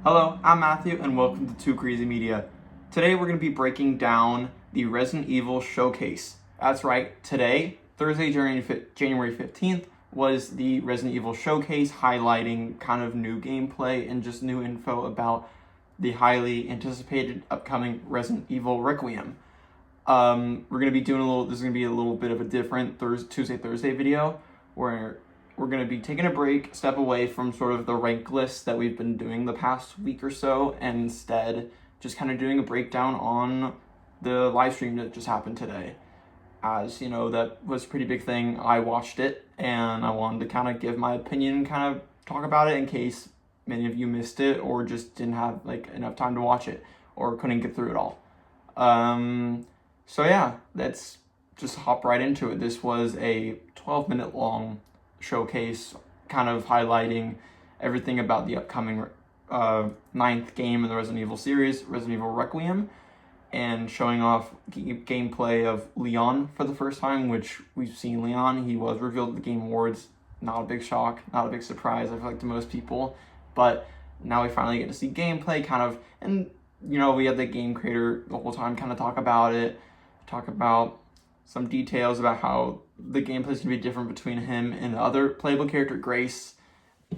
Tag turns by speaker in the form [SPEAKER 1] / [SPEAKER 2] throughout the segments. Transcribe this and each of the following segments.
[SPEAKER 1] Hello, I'm Matthew and welcome to 2CrazyMedia. Today we're going to be breaking down the Resident Evil Showcase. That's right, today, Thursday, January 15th, was the Resident Evil Showcase, highlighting kind of new gameplay and just new info about the highly anticipated upcoming Resident Evil Requiem. We're going to be doing this is going to be a little bit of a different Thursday video where we're going to be taking a break, step away from sort of the rank list that we've been doing the past week or so, and instead just kind of doing a breakdown on the live stream that just happened today. As you know, that was a pretty big thing. I watched it and I wanted to kind of give my opinion, kind of talk about it in case many of you missed it or just didn't have enough time to watch it or couldn't get through it all. So yeah, let's just hop right into it. This was a 12-minute long showcase, kind of highlighting everything about the upcoming 9th game in the Resident Evil series, Resident Evil Requiem, and showing off gameplay of Leon for the first time, which we've seen Leon. He was revealed at the Game Awards. Not a big shock, not a big surprise, I feel like, to most people, but now we finally get to see gameplay kind of, and you know, we had the game creator the whole time kind of talk about some details about how the gameplay is going to be different between him and the other playable character, Grace,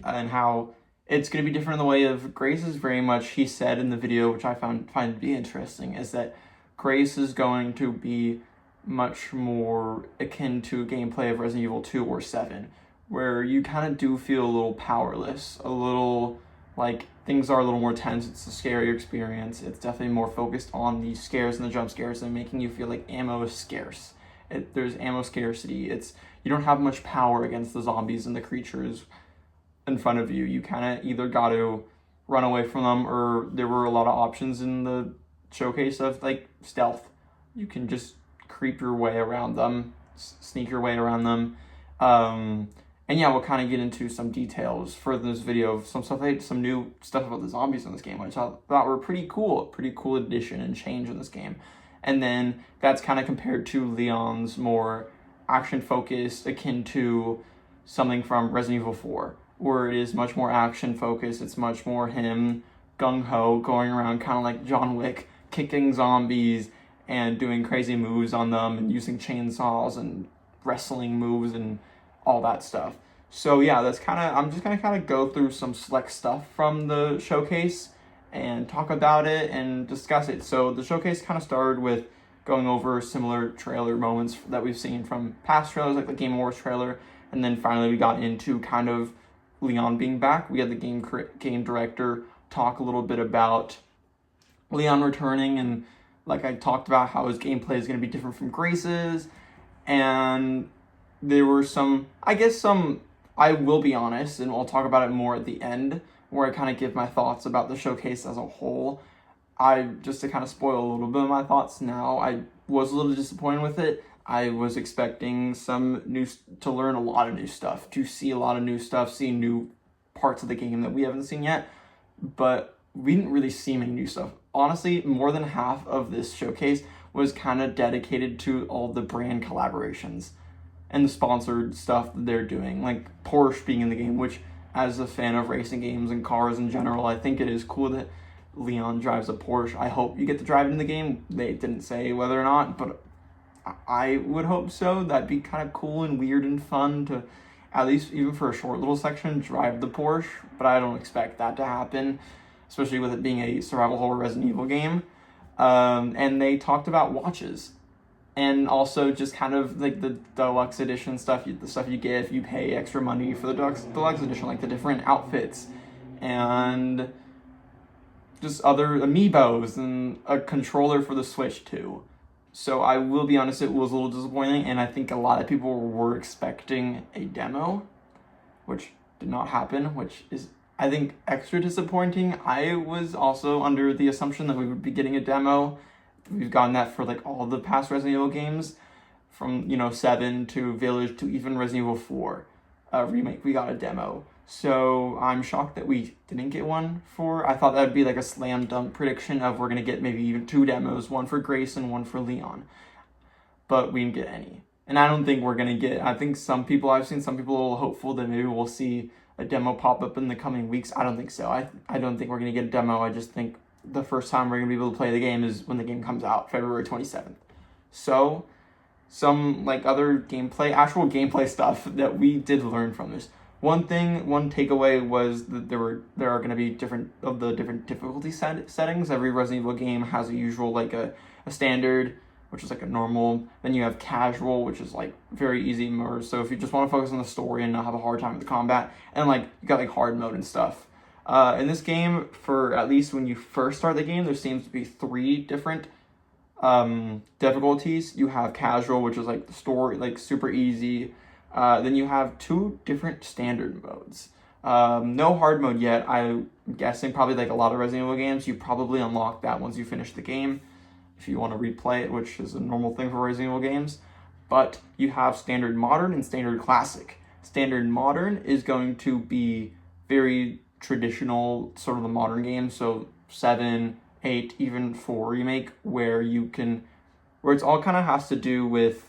[SPEAKER 1] and how it's going to be different in the way of Grace is very much, he said in the video, which I find to be interesting, is that Grace is going to be much more akin to gameplay of Resident Evil 2 or 7, where you kind of do feel a little powerless, a little like things are a little more tense. It's a scarier experience. It's definitely more focused on the scares and the jump scares and making you feel like ammo is scarce. There's ammo scarcity. You don't have much power against the zombies and the creatures in front of you. You kind of either got to run away from them, or there were a lot of options in the showcase of like stealth. You can just creep your way around them, sneak your way around them. And yeah, we'll kind of get into some details for this video, some new stuff about the zombies in this game, which I thought were pretty cool addition and change in this game. And then that's kind of compared to Leon's more action-focused, akin to something from Resident Evil 4, where it is much more action-focused. It's much more him gung-ho, going around kind of like John Wick, kicking zombies and doing crazy moves on them and using chainsaws and wrestling moves and all that stuff. So yeah, I'm just gonna kind of go through some select stuff from the showcase and talk about it and discuss it. So the showcase kind of started with going over similar trailer moments that we've seen from past trailers, like the Game Awards trailer, and then finally we got into kind of Leon being back. We had the game director talk a little bit about Leon returning, and like I talked about how his gameplay is going to be different from Grace's, and there were I will be honest, and I'll talk about it more at the end, where I kind of give my thoughts about the showcase as a whole. Just to kind of spoil a little bit of my thoughts now, I was a little disappointed with it. I was expecting to learn a lot of new stuff, to see a lot of new stuff, see new parts of the game that we haven't seen yet, but we didn't really see many new stuff. Honestly, more than half of this showcase was kind of dedicated to all the brand collaborations and the sponsored stuff that they're doing, like Porsche being in the game, which, as a fan of racing games and cars in general, I think it is cool that Leon drives a Porsche. I hope you get to drive it in the game. They didn't say whether or not, but I would hope so. That'd be kind of cool and weird and fun to, at least even for a short little section, drive the Porsche, but I don't expect that to happen, especially with it being a survival horror Resident Evil game. And they talked about watches, and also just kind of like the deluxe edition stuff, the stuff you get if you pay extra money for the deluxe edition, like the different outfits and just other amiibos and a controller for the Switch too. So I will be honest, it was a little disappointing, and I think a lot of people were expecting a demo, which did not happen, which is, I think, extra disappointing. I was also under the assumption that we would be getting a demo. We've gotten that for like all the past Resident Evil games, from 7 to Village to even Resident Evil 4 remake. We got a demo, so I'm shocked that we didn't get one I thought that would be like a slam dunk prediction of we're gonna get maybe even 2 demos, one for Grace and one for Leon, but we didn't get any. And I don't think we're gonna get. I've seen some people a little hopeful that maybe we'll see a demo pop up in the coming weeks. I don't think so. I don't think we're going to get a demo. I just think the first time we're going to be able to play the game is when the game comes out, February 27th. So some like other actual gameplay stuff that we did learn from this. One takeaway was that there are going to be different difficulty settings. Every Resident Evil game has a usual like a standard, which is like a normal. Then you have casual, which is like very easy mode. So if you just want to focus on the story and not have a hard time with the combat, and like you got like hard mode and stuff. In this game, for at least when you first start the game, there seems to be 3 different difficulties. You have casual, which is like the story, like super easy. Then you have 2 different standard modes. No hard mode yet. I'm guessing probably like a lot of Resident Evil games, you probably unlock that once you finish the game, if you want to replay it, which is a normal thing for Resident Evil games. But you have standard modern and standard classic. Standard modern is going to be very traditional, sort of the modern game, so 7, 8, even 4 remake, where it's all kind of has to do with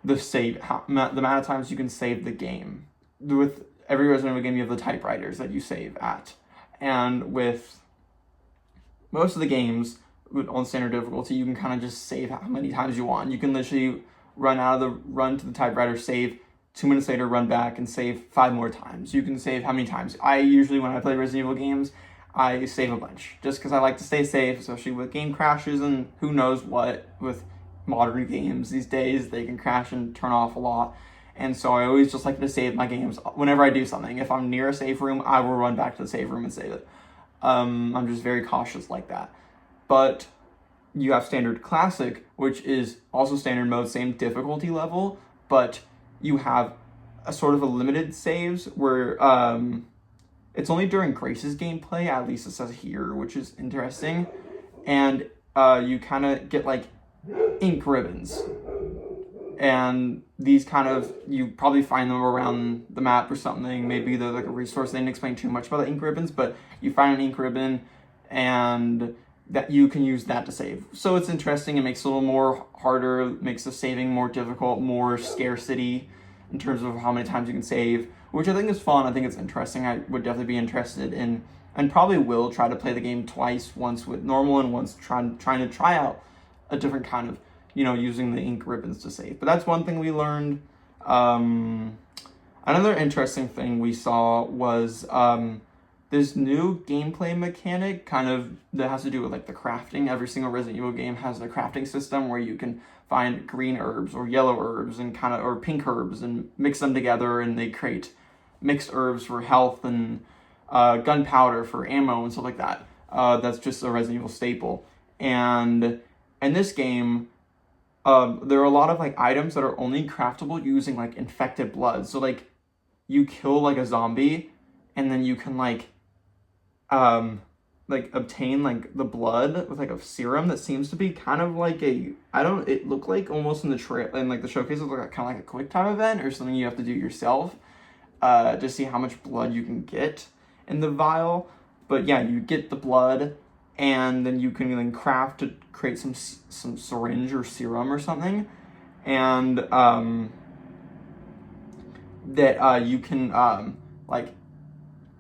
[SPEAKER 1] the save, the amount of times you can save the game. With every Resident Evil game, you have the typewriters that you save at. And with most of the games on standard difficulty, you can kind of just save how many times you want. You can literally run to the typewriter, save, 2 minutes later, run back and save 5 more times. You can save how many times. I usually, when I play Resident Evil games, I save a bunch, just because I like to stay safe, especially with game crashes and who knows what with modern games these days. They can crash and turn off a lot, and so I always just like to save my games whenever I do something. If I'm near a save room, I will run back to the save room and save it. I'm just very cautious like that. But you have standard classic, which is also standard mode, same difficulty level, but you have a sort of a limited saves where it's only during Grace's gameplay, at least it says here, which is interesting, and you kind of get like ink ribbons, and these kind of, you probably find them around the map or something. Maybe they're like a resource. They didn't explain too much about the ink ribbons, but you find an ink ribbon and that you can use that to save. So it's interesting. It makes it a little more harder, makes the saving more difficult, more scarcity in terms of how many times you can save, which I think is fun. I think it's interesting. I would definitely be interested in, and probably will try to play the game twice, once with normal and once trying to try out a different kind of, using the ink ribbons to save. But that's one thing we learned. Another interesting thing we saw was this new gameplay mechanic that has to do with like the crafting. Every single Resident Evil game has a crafting system where you can find green herbs or yellow herbs and or pink herbs and mix them together, and they create mixed herbs for health and gunpowder for ammo and stuff like that. That's just a Resident Evil staple. And in this game, there are a lot of like items that are only craftable using like infected blood. So like you kill like a zombie, and then you can like obtain like the blood with like a serum that seems to be kind of like it looked like almost in the the showcase, it looked like kind of like a quick time event or something you have to do yourself to see how much blood you can get in the vial. But yeah, you get the blood, and then you can then craft to create some syringe or serum or something, and that you can like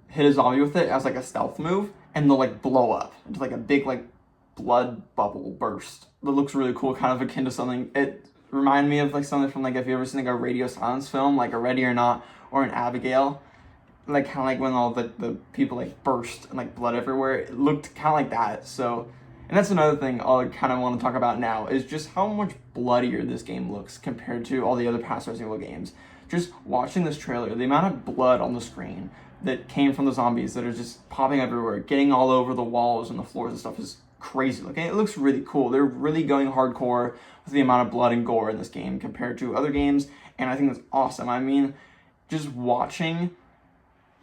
[SPEAKER 1] hit a zombie with it as like a stealth move, and they'll like blow up into like a big like blood bubble burst that looks really cool, kind of akin to something. It reminded me of like something from like, if you ever seen like a radio silence film, like a Ready or Not or an Abigail, like kind of like when all the people like burst and like blood everywhere. It looked kind of like that. So, and that's another thing I kind of want to talk about now, is just how much bloodier this game looks compared to all the other past Resident Evil games. Just watching this trailer, the amount of blood on the screen that came from the zombies that are just popping everywhere, getting all over the walls and the floors and stuff, is crazy looking. It looks really cool. They're really going hardcore with the amount of blood and gore in this game compared to other games, and I think that's awesome. I mean, just watching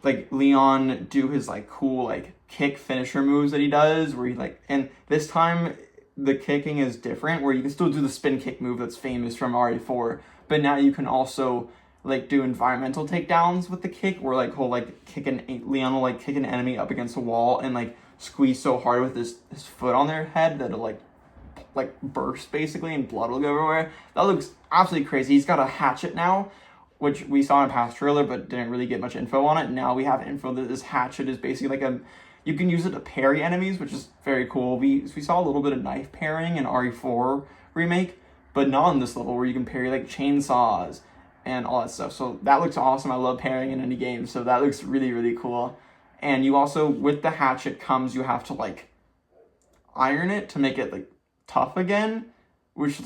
[SPEAKER 1] like Leon do his like cool like kick finisher moves that he does, where he like, and this time the kicking is different, where you can still do the spin kick move that's famous from RE4, but now you can also like do environmental takedowns with the kick, where like he'll like Leon will like kick an enemy up against a wall and like squeeze so hard with his foot on their head that it'll like burst basically, and blood will go everywhere. That looks absolutely crazy. He's got a hatchet now, which we saw in a past trailer, but didn't really get much info on it. Now we have info that this hatchet is basically like you can use it to parry enemies, which is very cool. We saw a little bit of knife parrying in RE4 remake, but not on this level where you can parry like chainsaws and all that stuff. So that looks awesome. I love parrying in any game, so that looks really, really cool. And you also, with the hatchet comes, you have to like iron it to make it like tough again, which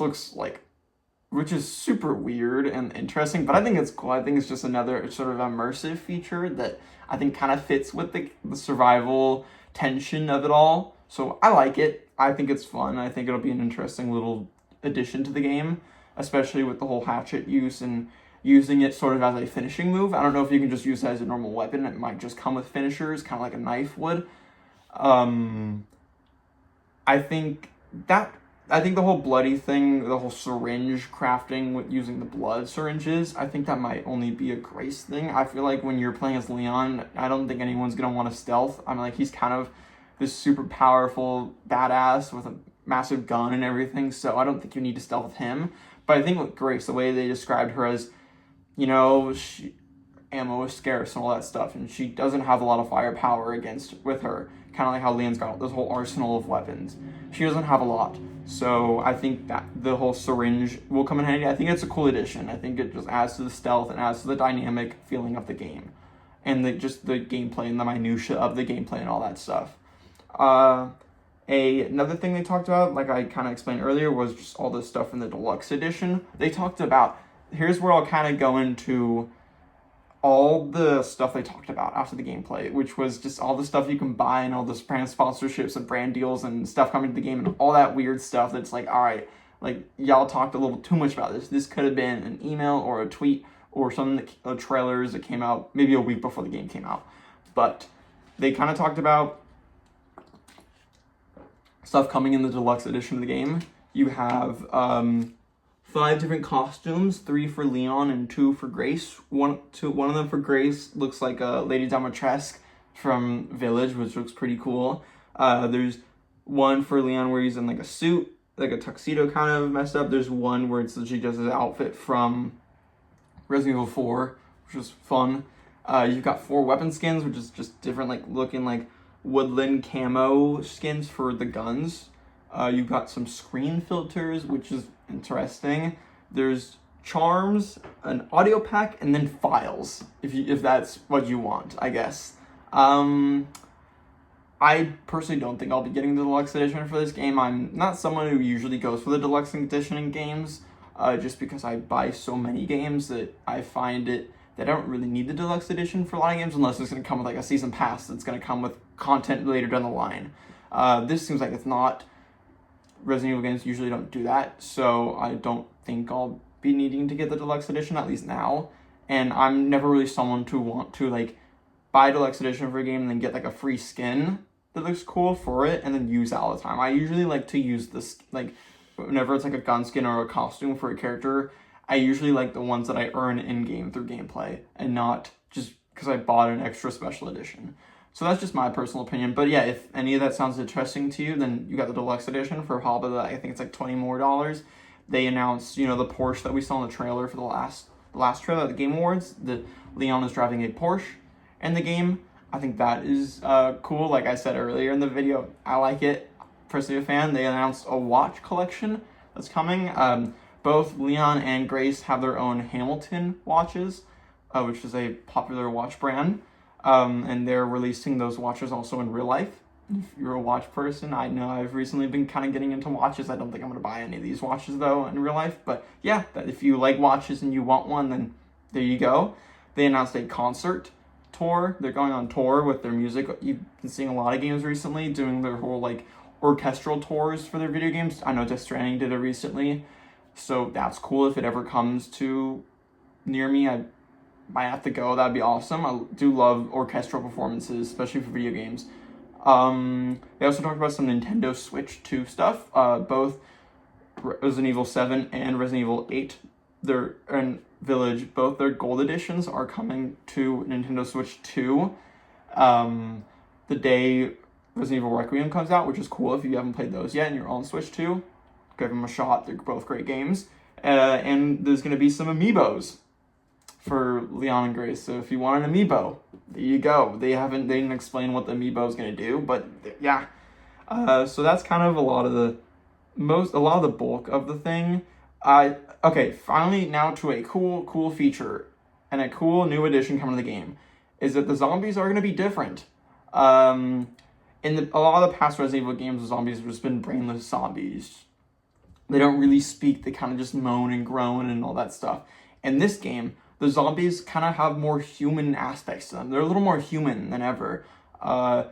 [SPEAKER 1] is super weird and interesting, but I think it's cool. I think it's just another sort of immersive feature that I think kind of fits with the survival tension of it all. So I like it. I think it's fun. I think it'll be an interesting little addition to the game, especially with the whole hatchet use and using it sort of as a finishing move. I don't know if you can just use it as a normal weapon. It might just come with finishers, kind of like a knife would. I think the whole bloody thing, the whole syringe crafting with using the blood syringes, I think that might only be a Grace thing. I feel like when you're playing as Leon, I don't think anyone's going to want to stealth. I'm like, he's kind of this super powerful badass with a massive gun and everything, so I don't think you need to stealth with him. But I think with Grace, the way they described her as, ammo is scarce and all that stuff, and she doesn't have a lot of firepower with her. Kind of like how Leon's got this whole arsenal of weapons. She doesn't have a lot. So I think that the whole syringe will come in handy. I think it's a cool addition. I think it just adds to the stealth and adds to the dynamic feeling of the game. And just the gameplay and the minutia of the gameplay and all that stuff. Another thing they talked about, like I kind of explained earlier, was just all the stuff in the deluxe edition. They talked about, here's where I'll kind of go into all the stuff they talked about after the gameplay, which was just all the stuff you can buy and all the brand sponsorships and brand deals and stuff coming to the game and all that weird stuff that's like, all right, like y'all talked a little too much about this. This could have been an email or a tweet or something trailers that came out maybe a week before the game came out. But they kind of talked about stuff coming in the deluxe edition of the game. You have 5 different costumes, 3 for Leon and 2 for Grace. One of them for Grace looks like a Lady Dimitrescu from Village, which looks pretty cool. There's one for Leon where he's in like a suit, like a tuxedo kind of messed up. There's one where it's literally just his outfit from Resident Evil 4, which is fun. You've got 4 weapon skins, which is just different, like looking like woodland camo skins for the guns. You've got some screen filters, which is interesting. There's charms, an audio pack, and then files, if that's what you want, I guess. I personally don't think I'll be getting the deluxe edition for this game. I'm not someone who usually goes for the deluxe edition in games, just because I buy so many games that I find that I don't really need the deluxe edition for a lot of games unless it's going to come with like a season pass that's going to come with content later down the line. This seems like it's not. Resident Evil games usually don't do that, so I don't think I'll be needing to get the deluxe edition, at least now. And I'm never really someone to want to like buy a deluxe edition for a game and then get like a free skin that looks cool for it and then use that all the time. I usually like to use this, like whenever it's like a gun skin or a costume for a character, I usually like the ones that I earn in-game through gameplay and not just because I bought an extra special edition. So that's just my personal opinion. But yeah, if any of that sounds interesting to you, then you got the deluxe edition for probably, I think it's like $20 more. They announced, the Porsche that we saw in the trailer for the last trailer at the Game Awards. That Leon is driving a Porsche in the game. I think that is cool. Like I said earlier in the video, I like it. Personally a fan. They announced a watch collection that's coming. Both Leon and Grace have their own Hamilton watches, which is a popular watch brand. And they're releasing those watches also in real life. If you're a watch person, I know I've recently been kind of getting into watches. I don't think I'm going to buy any of these watches, though, in real life. But yeah, if you like watches and you want one, then there you go. They announced a concert tour. They're going on tour with their music. You've been seeing a lot of games recently doing their whole, like, orchestral tours for their video games. I know Death Stranding did it recently. So that's cool. If it ever comes to near me, I might have to go. That'd be awesome. I do love orchestral performances, especially for video games. They also talked about some Nintendo Switch 2 stuff. Both Resident Evil 7 and Resident Evil 8, and Village, both their gold editions are coming to Nintendo Switch 2 the day Resident Evil Requiem comes out, which is cool. If you haven't played those yet and you're on Switch 2, give them a shot. They're both great games. And there's going to be some amiibos for Leon and Grace. So if you want an amiibo, there you go. They didn't explain what the amiibo is going to do, but yeah. So that's kind of a lot of the bulk of the thing. Okay, finally now to a cool feature and a cool new addition coming to the game is that the zombies are going to be different. In a lot of the past Resident Evil games, the zombies have just been brainless zombies. They don't really speak. They kind of just moan and groan and all that stuff. In this game, the zombies kind of have more human aspects to them. They're a little more human than ever. The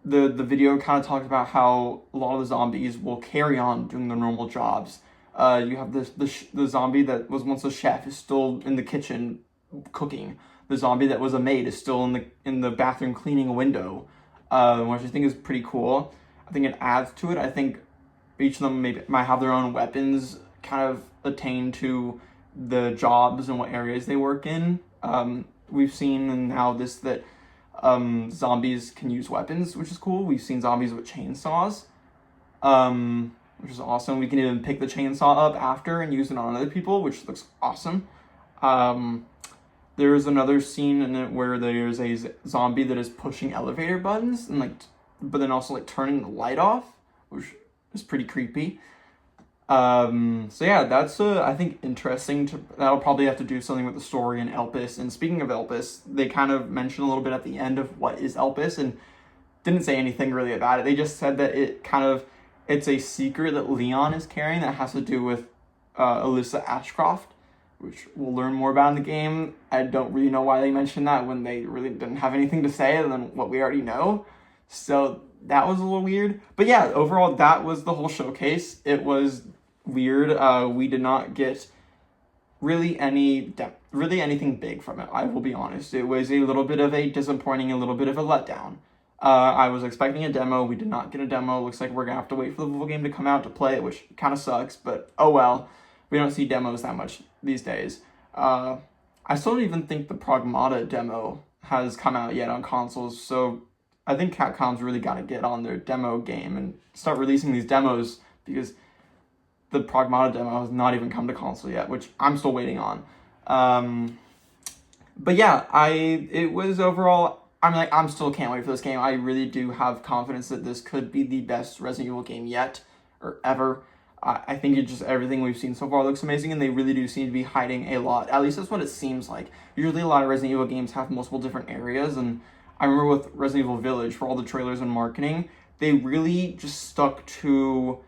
[SPEAKER 1] video kind of talked about how a lot of the zombies will carry on doing their normal jobs. You have the zombie that was once a chef is still in the kitchen cooking. The zombie that was a maid is still in the bathroom cleaning a window, which I think is pretty cool. I think it adds to it. I think each of them might have their own weapons, kind of attain to the jobs and what areas they work in. We've seen now that zombies can use weapons, which is cool. We've seen zombies with chainsaws, which is awesome. We can even pick the chainsaw up after and use it on other people, which looks awesome. There's another scene in it where there's a zombie that is pushing elevator buttons and but then also turning the light off, which is pretty creepy. So yeah, that's I think interesting. That'll probably have to do something with the story and Elpis. And speaking of Elpis, they kind of mentioned a little bit at the end of what is Elpis and didn't say anything really about it. They just said that it's a secret that Leon is carrying that has to do with Alyssa Ashcroft, which we'll learn more about in the game. I don't really know why they mentioned that when they really didn't have anything to say other than what we already know. So that was a little weird. But yeah, overall, that was the whole showcase. It was weird. We did not get really anything big from it, I will be honest. It was a little bit of a disappointing, a little bit of a letdown. I was expecting a demo. We did not get a demo. Looks like we're going to have to wait for the full game to come out to play it, which kind of sucks, but oh well. We don't see demos that much these days. I still don't even think the Pragmata demo has come out yet on consoles, so I think Capcom's really got to get on their demo game and start releasing these demos, because the Pragmata demo has not even come to console yet, which I'm still waiting on. But yeah, it was overall, I'm still can't wait for this game. I really do have confidence that this could be the best Resident Evil game yet, or ever. I think everything we've seen so far looks amazing, and they really do seem to be hiding a lot. At least that's what it seems like. Usually a lot of Resident Evil games have multiple different areas, and I remember with Resident Evil Village, for all the trailers and marketing, they really just stuck to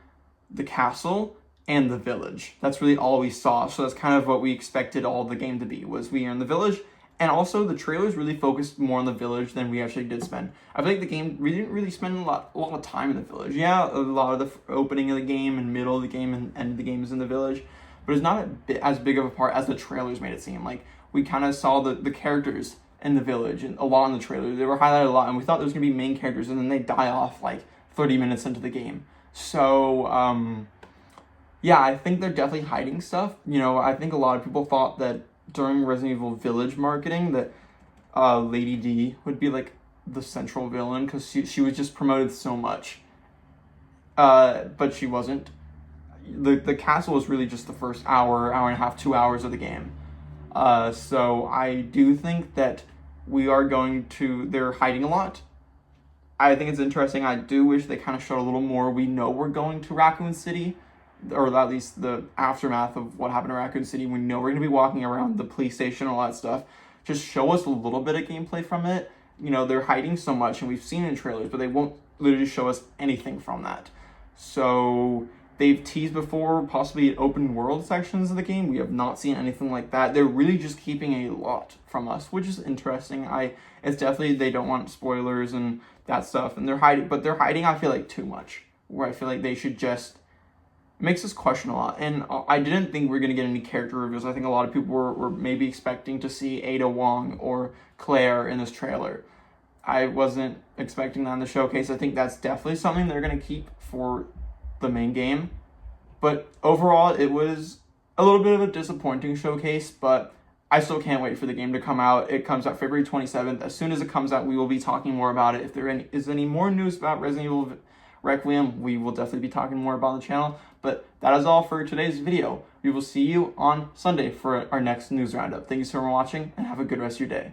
[SPEAKER 1] the castle and the village. That's really all we saw. So that's kind of what we expected all the game to be, was we are in the village. And also the trailers really focused more on the village than we actually did spend. I feel like the game didn't really spend a lot of time in the village. Yeah, a lot of the opening of the game and middle of the game and end of the game is in the village, but it's not as big of a part as the trailers made it seem. Like, we kind of saw the characters in the village and a lot in the trailer. They were highlighted a lot, and we thought there was going to be main characters, and then they die off 30 minutes into the game. So, yeah, I think they're definitely hiding stuff. I think a lot of people thought that during Resident Evil Village marketing that Lady D would be the central villain, because she was just promoted so much. But she wasn't. The castle was really just the first hour and a half, 2 hours of the game. So I do think that they're hiding a lot. I think it's interesting. I do wish they kind of showed a little more. We know we're going to Raccoon City, or at least the aftermath of what happened to Raccoon City. We know we're going to be walking around the police station, all that stuff. Just show us a little bit of gameplay from it. They're hiding so much, and we've seen it in trailers, but they won't literally show us anything from that. So they've teased before possibly open world sections of the game. We have not seen anything like that. They're really just keeping a lot from us, which is interesting. It's definitely, they don't want spoilers and that stuff, and they're hiding, I feel like, too much, where I feel like they should just, makes us question a lot. And I didn't think we were going to get any character reveals. I think a lot of people were maybe expecting to see Ada Wong or Claire in this trailer. I wasn't expecting that in the showcase. I think that's definitely something they're going to keep for the main game. But overall, it was a little bit of a disappointing showcase, but I still can't wait for the game to come out. It comes out February 27th. As soon as it comes out, we will be talking more about it. If there is any more news about Resident Evil Requiem, we will definitely be talking more about on the channel. But that is all for today's video. We will see you on Sunday for our next news roundup. Thank you so much for watching, and have a good rest of your day.